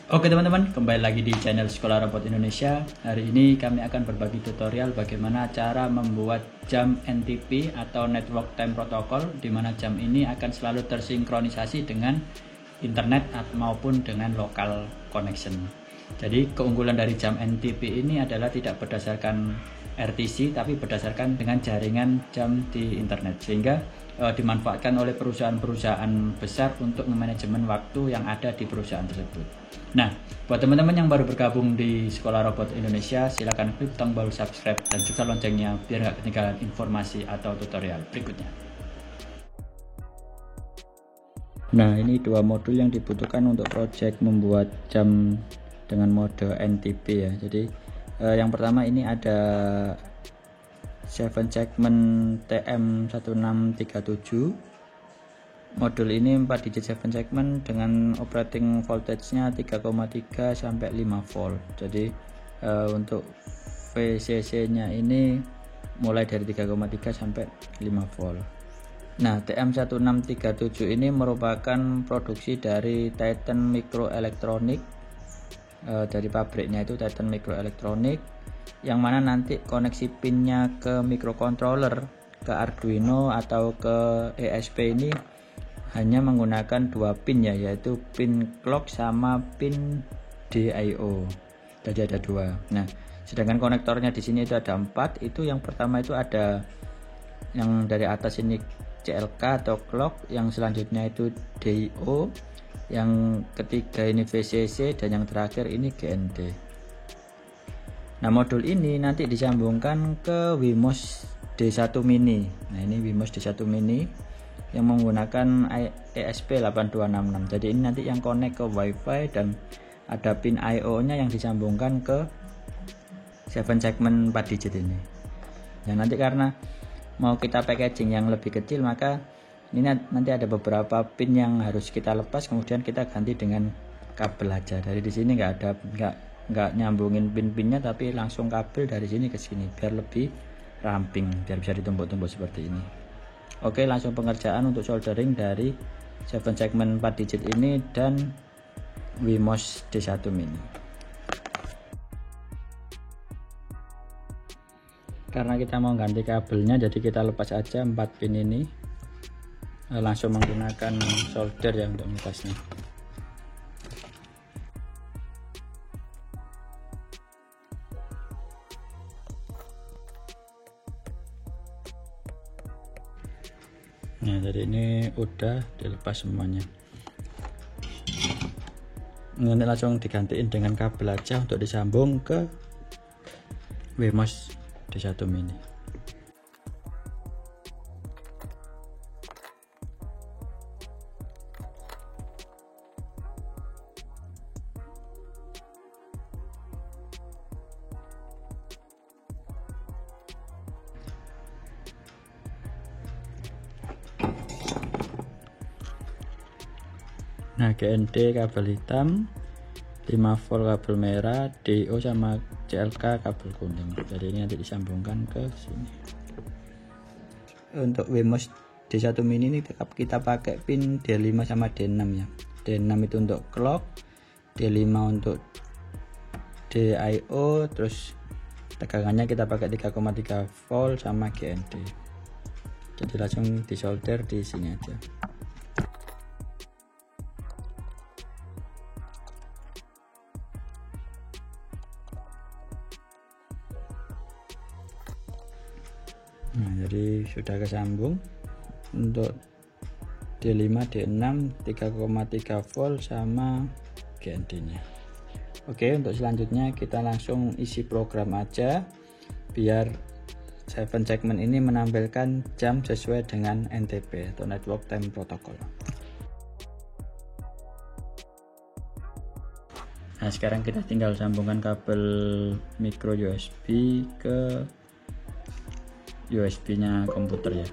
Oke teman-teman, kembali lagi di channel Sekolah Robot Indonesia. Hari ini kami akan berbagi tutorial bagaimana cara membuat jam NTP atau Network Time Protocol, di mana jam ini akan selalu tersinkronisasi dengan internet maupun dengan local connection. Jadi keunggulan dari jam NTP ini adalah tidak berdasarkan RTC, tapi berdasarkan dengan jaringan jam di internet, sehingga dimanfaatkan oleh perusahaan-perusahaan besar untuk memanajemen waktu yang ada di perusahaan tersebut. Nah, buat teman-teman yang baru bergabung di Sekolah Robot Indonesia, silakan klik tombol subscribe dan juga loncengnya biar nggak ketinggalan informasi atau tutorial berikutnya. Nah, ini dua modul yang dibutuhkan untuk project membuat jam dengan mode NTP ya. Jadi yang pertama ini ada 7 segment TM1637. Modul ini 4 digit 7 segment dengan operating voltage-nya 3,3 sampai 5 volt. Jadi untuk VCC-nya ini mulai dari 3,3 sampai 5 volt. Nah, TM1637 ini merupakan produksi dari Titan Microelectronics, dari pabriknya itu Titan Microelectronics, yang mana nanti koneksi pinnya ke microcontroller, ke Arduino atau ke ESP ini hanya menggunakan 2 pin ya, yaitu pin clock sama pin DIO. Jadi ada 2. Nah, sedangkan konektornya di sini itu ada 4. Itu yang pertama itu ada yang dari atas ini CLK atau clock, yang selanjutnya itu DIO, yang ketiga ini VCC, dan yang terakhir ini GND. Nah, modul ini nanti disambungkan ke Wemos D1 Mini. Nah, ini Wemos D1 Mini yang menggunakan ESP8266. Jadi ini nanti yang connect ke WiFi, dan ada pin IO nya yang disambungkan ke 7 segment 4 digit ini. Nah, nanti karena mau kita packaging yang lebih kecil, maka ini nanti ada beberapa pin yang harus kita lepas, kemudian kita ganti dengan kabel aja. Dari di sini nggak nyambungin pin-pinnya, tapi langsung kabel dari sini ke sini biar lebih ramping, biar bisa ditumpuk-tumpuk seperti ini. Oke, langsung pengerjaan untuk soldering dari 7 segment 4 digit ini dan Wemos D1 Mini. Karena kita mau ganti kabelnya, jadi kita lepas aja 4 pin ini, langsung menggunakan solder yang untuk melepasnya. Nah, jadi ini udah dilepas semuanya. Nanti langsung digantiin dengan kabel aja untuk disambung ke Wemos D1 Mini. Nah, GND kabel hitam, 5 volt kabel merah, DO sama CLK kabel kuning. Jadi ini nanti disambungkan ke sini. Untuk Wemos D1 Mini ini kita pakai pin D5 sama D6 ya. D6 itu untuk clock, D5 untuk DIO, terus tegangannya kita pakai 3,3 volt sama GND. Jadi langsung disolder di sini aja. Nah, jadi sudah kesambung untuk D5, D6, 3,3 volt sama GND nya. Oke, untuk selanjutnya kita langsung isi program aja biar 7 segment ini menampilkan jam sesuai dengan NTP atau Network Time Protocol. Nah sekarang kita tinggal sambungkan kabel micro USB ke USB nya komputer ya.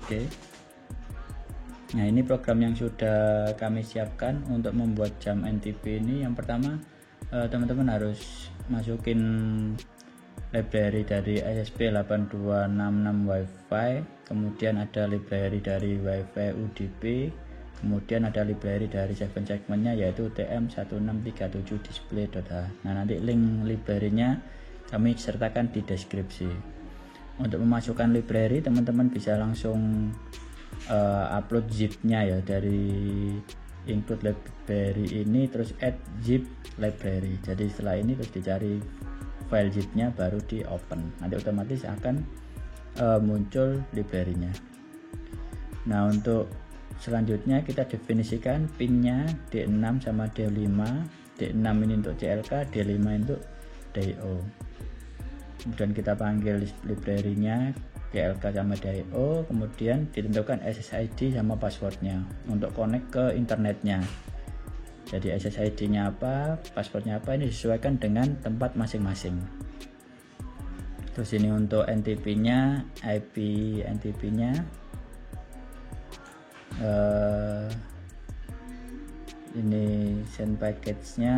Oke. Nah ini program yang sudah kami siapkan untuk membuat jam NTP ini. Yang pertama teman-teman harus masukin library dari ESP8266 Wi-Fi, kemudian ada library dari Wi-Fi UDP, kemudian ada library dari 7 segmentnya yaitu TM1637 display.h. Nah nanti link library-nya kami sertakan di deskripsi. Untuk memasukkan library teman-teman bisa langsung upload zip-nya ya dari include library ini, terus add zip library. Jadi setelah ini terus dicari file zip-nya baru di open, nanti otomatis akan muncul library-nya. Nah untuk selanjutnya kita definisikan pinnya D6 sama D5. D6 ini untuk CLK, D5 untuk DIO. Kemudian kita panggil library-nya CLK sama DIO, kemudian ditentukan SSID sama passwordnya untuk connect ke internetnya. Jadi SSID-nya apa, passwordnya apa, ini disesuaikan dengan tempat masing-masing. Terus ini untuk NTP-nya, IP NTP-nya, ini send package-nya,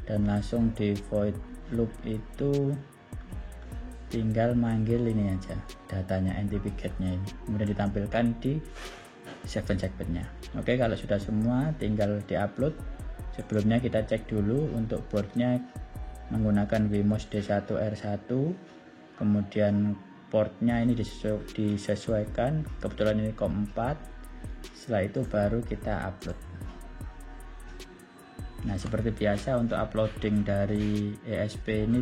dan langsung di void loop itu tinggal manggil ini aja datanya NTP get-nya ini, kemudian ditampilkan di 7 segmentnya. Oke, kalau sudah semua tinggal diupload. Sebelumnya kita cek dulu untuk boardnya menggunakan Wemos D1R1, kemudian portnya ini disesuaikan, kebetulan ini COM4. Setelah itu baru kita upload. Nah seperti biasa untuk uploading dari ESP ini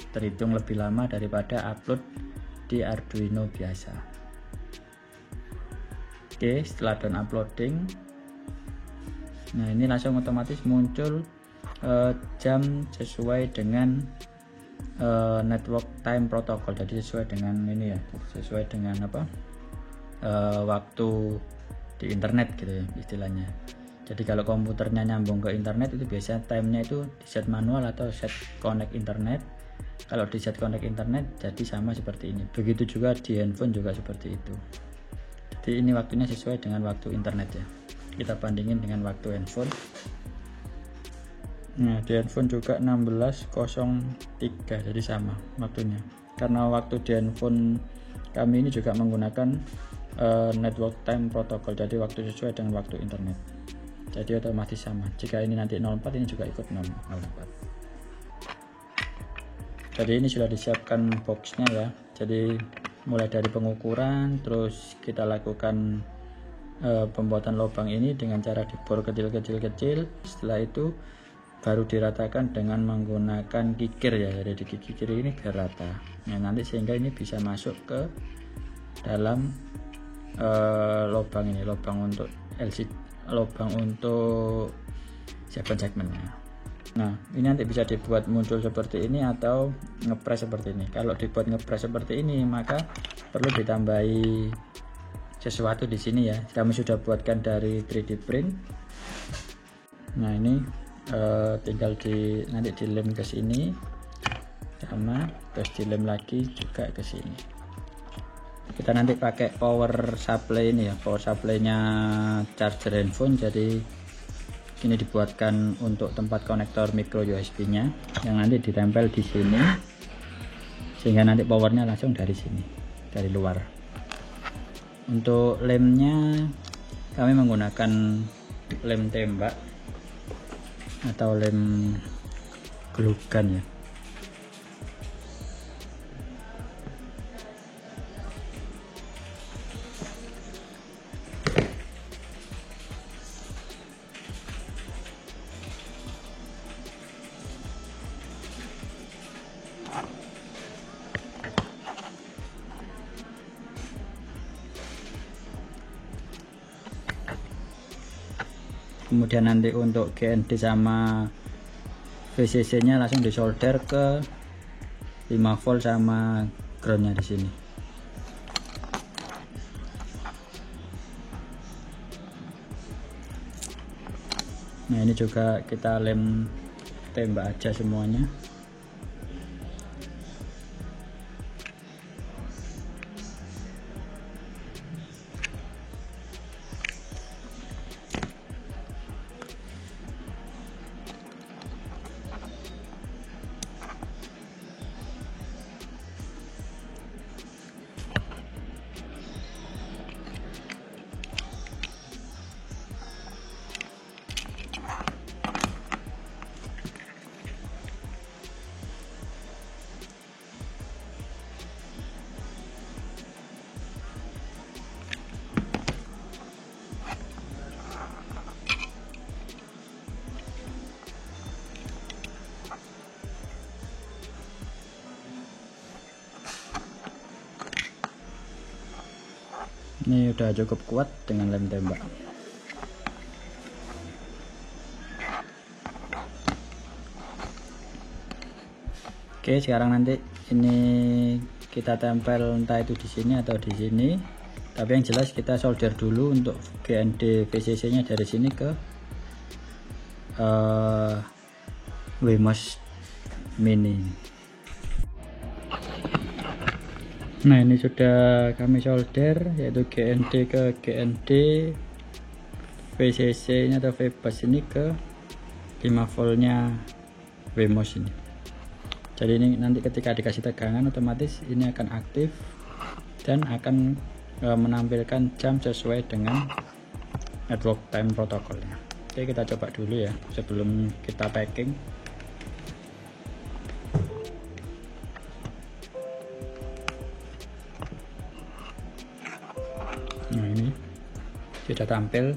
terhitung lebih lama daripada upload di Arduino biasa. Oke, setelah done uploading, nah ini langsung otomatis muncul jam sesuai dengan network time protocol. Jadi sesuai dengan ini ya, sesuai dengan apa, waktu di internet gitu ya istilahnya. Jadi kalau komputernya nyambung ke internet itu biasanya timenya itu di set manual atau set connect internet. Kalau di set connect internet jadi sama seperti ini. Begitu juga di handphone juga seperti itu. Jadi ini waktunya sesuai dengan waktu internet ya. Kita bandingin dengan waktu handphone. Nah di handphone juga 16.03, jadi sama waktunya. Karena waktu di handphone kami ini juga menggunakan network time protocol, jadi waktu sesuai dengan waktu internet. Jadi otomatis sama. Jika ini nanti 04, ini juga ikut 04. Jadi ini sudah disiapkan boxnya ya. Jadi mulai dari pengukuran, terus kita lakukan pembuatan lubang ini dengan cara dibor kecil-kecil. Setelah itu baru diratakan dengan menggunakan kikir ya. Jadi di kikir ini biar rata. Nah nanti sehingga ini bisa masuk ke dalam lubang ini, lubang untuk LCD, lubang untuk 7 segmennya. Nah ini nanti bisa dibuat muncul seperti ini atau ngepres seperti ini. Kalau dibuat ngepres seperti ini maka perlu ditambahi sesuatu di sini ya. Kami sudah buatkan dari 3D print. Nah ini tinggal nanti dilem ke sini sama, terus dilem lagi juga ke sini. Kita nanti pakai power supply ini ya, power supply-nya charger handphone. Jadi ini dibuatkan untuk tempat konektor micro USB-nya yang nanti ditempel di sini, sehingga nanti powernya langsung dari sini, dari luar. Untuk lemnya kami menggunakan lem tembak atau lem glue gun ya. Kemudian nanti untuk GND sama VCC nya langsung disolder ke 5 volt sama groundnya di sini. Nah ini juga kita lem tembak aja semuanya. Ini udah cukup kuat dengan lem tembak. Oke, sekarang nanti ini kita tempel entah itu di sini atau di sini. Tapi yang jelas kita solder dulu untuk GND VCC nya dari sini ke Wemos Mini. Nah ini sudah kami solder, yaitu GND ke GND, VCC nya atau VBus ini ke 5 volt nya Wemos ini. Jadi ini nanti ketika dikasih tegangan otomatis ini akan aktif dan akan menampilkan jam sesuai dengan network time protokolnya. Oke, kita coba dulu ya sebelum kita packing. Nah ini sudah tampil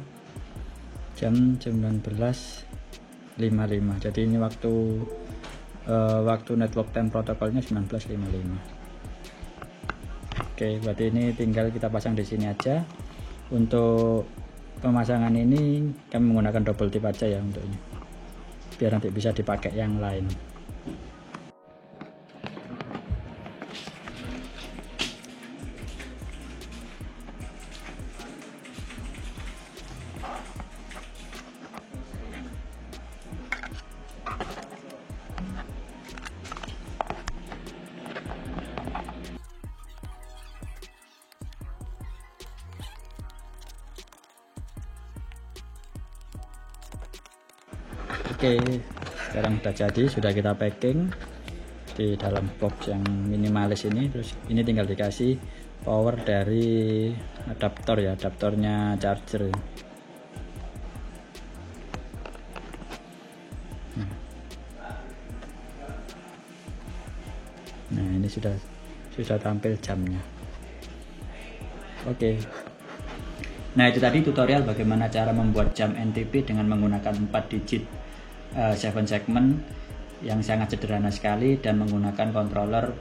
jam 19.55. Jadi ini waktu network time protokolnya 19.55. Oke, berarti ini tinggal kita pasang di sini aja. Untuk pemasangan ini kami menggunakan double tip aja ya untuknya, biar nanti bisa dipakai yang lain. Oke, sekarang sudah jadi, sudah kita packing di dalam box yang minimalis ini. Terus ini tinggal dikasih power dari adaptor ya, adaptornya charger. Nah ini sudah tampil jamnya. Oke. Nah itu tadi tutorial bagaimana cara membuat jam NTP dengan menggunakan 4 digit 7 segment yang sangat sederhana sekali dan menggunakan controller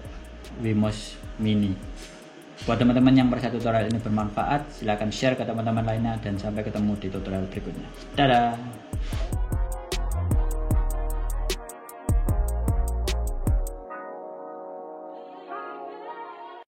Wemos Mini. Buat teman-teman yang merasa tutorial ini bermanfaat, silahkan share ke teman-teman lainnya dan sampai ketemu di tutorial berikutnya. Dadah.